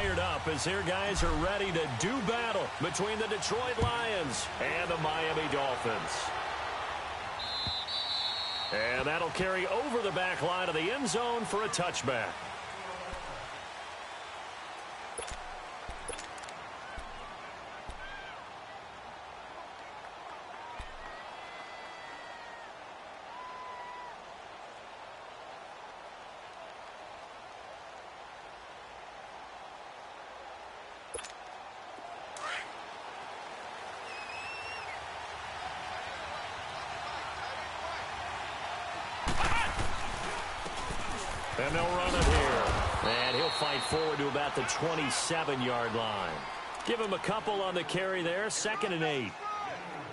fired up as their guys are ready to do battle between the Detroit Lions and the Miami Dolphins. And that'll carry over the back line of the end zone for a touchback. And they'll run it here. And he'll fight forward to about the 27-yard line. Give him a couple on the carry there. 2nd and 8.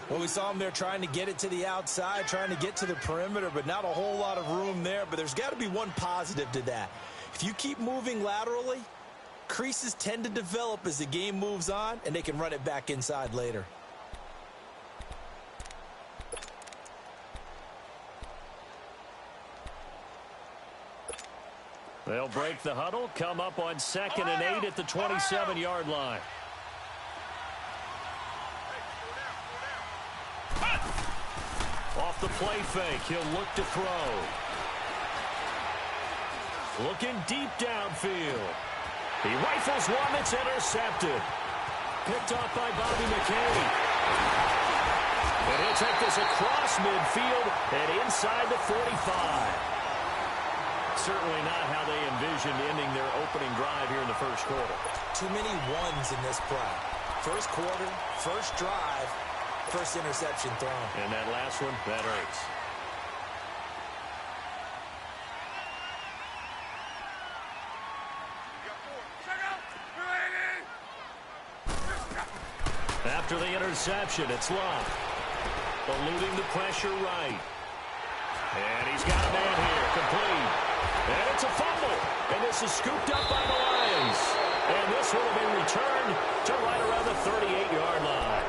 Well, we saw him there trying to get it to the outside, trying to get to the perimeter, but not a whole lot of room there. But there's got to be one positive to that. If you keep moving laterally, creases tend to develop as the game moves on, and they can run it back inside later. They'll break the huddle, come up on 2nd and 8 at the 27-yard line. Off the play fake, he'll look to throw. Looking deep downfield. He rifles one that's intercepted. Picked off by Bobby McKay. And he'll take this across midfield and inside the 45. Certainly not how they envisioned ending their opening drive here in the first quarter. Too many ones in this play. First quarter, first drive, first interception thrown. And that last one, that hurts. After the interception, it's Love. Eluding the pressure right. And he's got a man here, complete. And it's a fumble. And this is scooped up by the Lions. And this will be returned to right around the 38-yard line.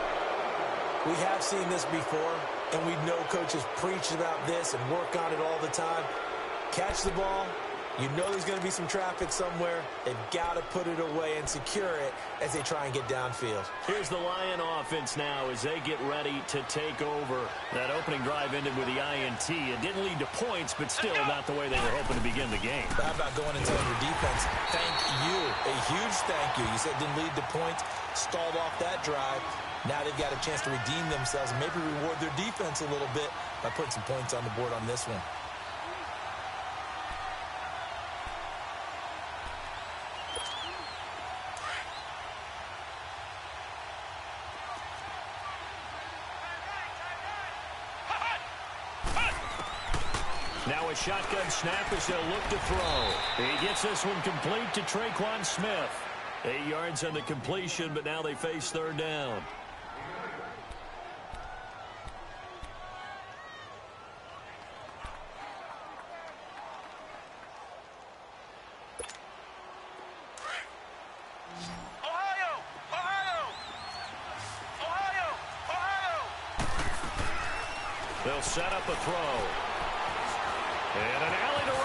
We have seen this before, and we know coaches preach about this and work on it all the time. Catch the ball. You know there's going to be some traffic somewhere. They've got to put it away and secure it as they try and get downfield. Here's the Lion offense now as they get ready to take over. That opening drive ended with the INT. It didn't lead to points, but still not the way they were hoping to begin the game. How about going and telling your defense, thank you, a huge thank you. You said it didn't lead to points, stalled off that drive. Now they've got a chance to redeem themselves and maybe reward their defense a little bit by putting some points on the board on this one. Now a shotgun snap as they'll look to throw. He gets this one complete to Traquan Smith. 8 yards on the completion, but now they face 3rd down. They'll set up a throw. And an alley to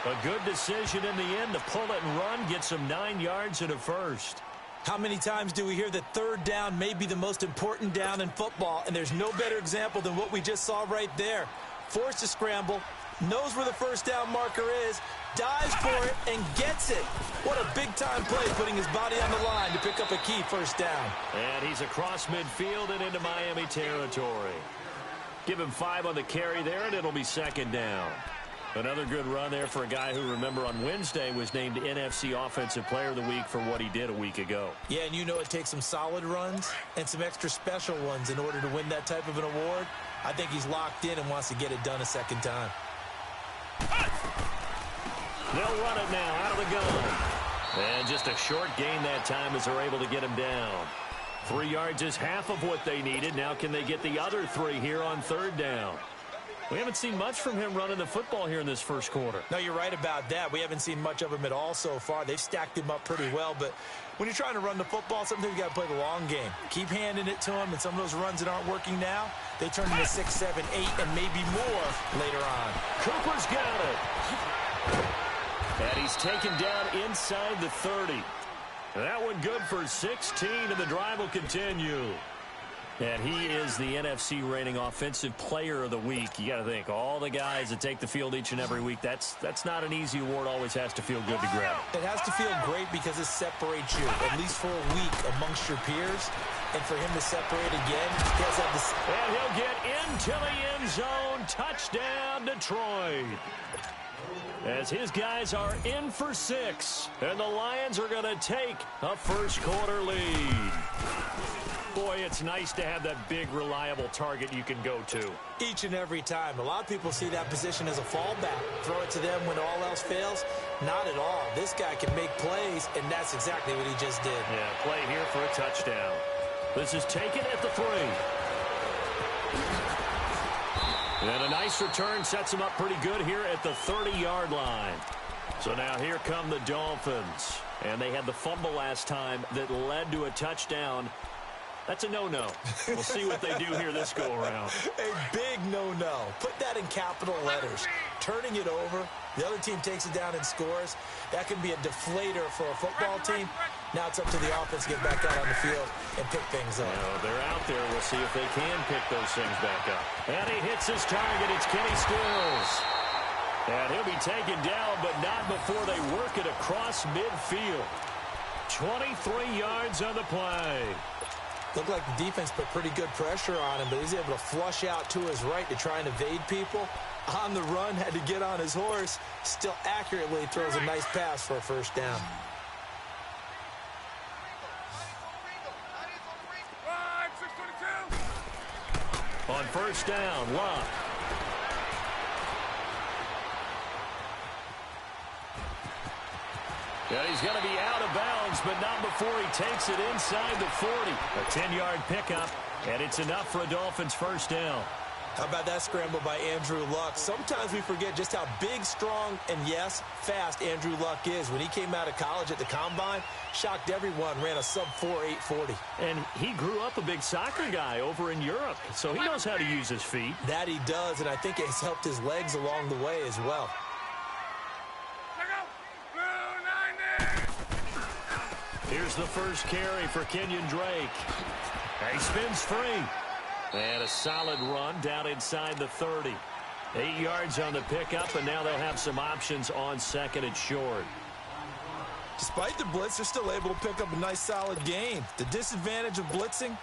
run. A good decision in the end to pull it and run, get some 9 yards and a first. How many times do we hear that 3rd down may be the most important down in football, and there's no better example than what we just saw right there. Forced to scramble, knows where the 1st down marker is, dives for it, and gets it. What a big-time play, putting his body on the line to pick up a key 1st down. And he's across midfield and into Miami territory. Give him 5 on the carry there, and it'll be 2nd down. Another good run there for a guy who, remember, on Wednesday was named NFC Offensive Player of the Week for what he did a week ago. Yeah, and you know it takes some solid runs and some extra special ones in order to win that type of an award. I think he's locked in and wants to get it done a 2nd time. They'll run it now out of the gun. And just a short gain that time as they're able to get him down. 3 yards is half of what they needed. Now can they get the other 3 here on 3rd down? We haven't seen much from him running the football here in this first quarter. No, you're right about that. We haven't seen much of him at all so far. They've stacked him up pretty well, but when you're trying to run the football, sometimes you got to play the long game. Keep handing it to him, and some of those runs that aren't working now, they turn into 6, 7, 8, and maybe more later on. Cooper's got it. And he's taken down inside the 30. That one good for 16, and the drive will continue. And he is the NFC reigning offensive player of the week. You got to think, all the guys that take the field each and every week, that's not an easy award. Always has to feel good to grab. It has to feel great because it separates you, at least for a week, amongst your peers. And for him to separate again, he has had this. And he'll get into the end zone. Touchdown, Detroit. As his guys are in for 6. And the Lions are going to take a first quarter lead. Boy, it's nice to have that big, reliable target you can go to. Each and every time. A lot of people see that position as a fallback. Throw it to them when all else fails. Not at all. This guy can make plays, and that's exactly what he just did. Yeah, play here for a touchdown. This is taken at the 3. And a nice return sets him up pretty good here at the 30-yard line. So now here come the Dolphins. And they had the fumble last time that led to a touchdown. That's a no-no. We'll see what they do here this go-around. A big no-no. Put that in capital letters. Turning it over, the other team takes it down and scores. That can be a deflator for a football team. Now it's up to the offense to get back out on the field and pick things up. Well, they're out there. We'll see if they can pick those things back up. And he hits his target. It's Kenny Stills. And he'll be taken down, but not before they work it across midfield. 23 yards on the play. Looked like the defense put pretty good pressure on him, but he's able to flush out to his right to try and evade people. On the run, had to get on his horse. Still accurately throws a nice pass for a first down. On first down, Love. And he's going to be out of bounds, but not before he takes it inside the 40. A 10-yard pickup, and it's enough for a Dolphins first down. How about that scramble by Andrew Luck? Sometimes we forget just how big, strong, and, yes, fast Andrew Luck is. When he came out of college at the Combine, shocked everyone, ran a sub-4 840. And he grew up a big soccer guy over in Europe, so he knows how to use his feet. That he does, and I think it's helped his legs along the way as well. Here's the first carry for Kenyon Drake. He spins free. And a solid run down inside the 30. 8 yards on the pickup, and now they'll have some options on second and short. Despite the blitz, they're still able to pick up a nice solid gain. The disadvantage of blitzing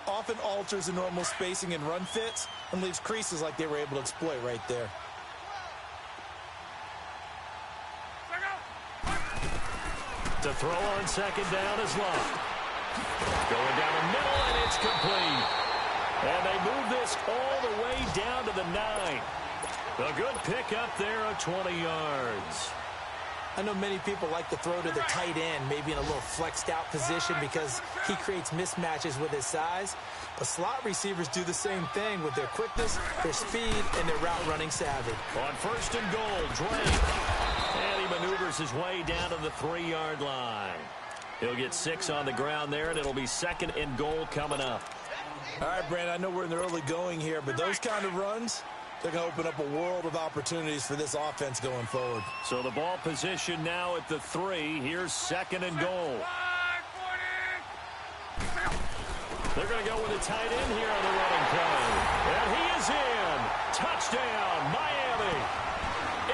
often alters the normal spacing and run fits and leaves creases like they were able to exploit right there. To throw on second down is Love. Going down the middle, and it's complete. And they move this all the way down to the 9. A good pickup there of 20 yards. I know many people like to throw to the tight end, maybe in a little flexed out position because he creates mismatches with his size. But slot receivers do the same thing with their quickness, their speed, and their route running savvy. On first and goal, Drake. And he maneuvers his way down to the 3-yard line. He'll get 6 on the ground there, and it'll be second and goal coming up. All right, Brandon, I know we're in the early going here, but those kind of runs, they're going to open up a world of opportunities for this offense going forward. So the ball position now at the 3. Here's second and goal. They're going to go with a tight end here on the running play. And he is in. Touchdown, Miami.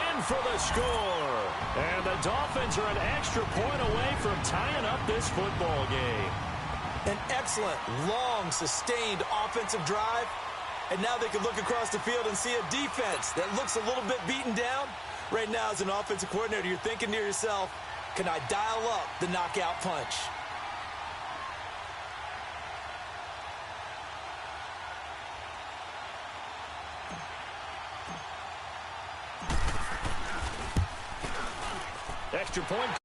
In for the score. And the Dolphins are an extra point away from tying up this football game. An excellent, long, sustained offensive drive. And now they can look across the field and see a defense that looks a little bit beaten down. Right now, as an offensive coordinator, you're thinking to yourself, can I dial up the knockout punch? Extra point.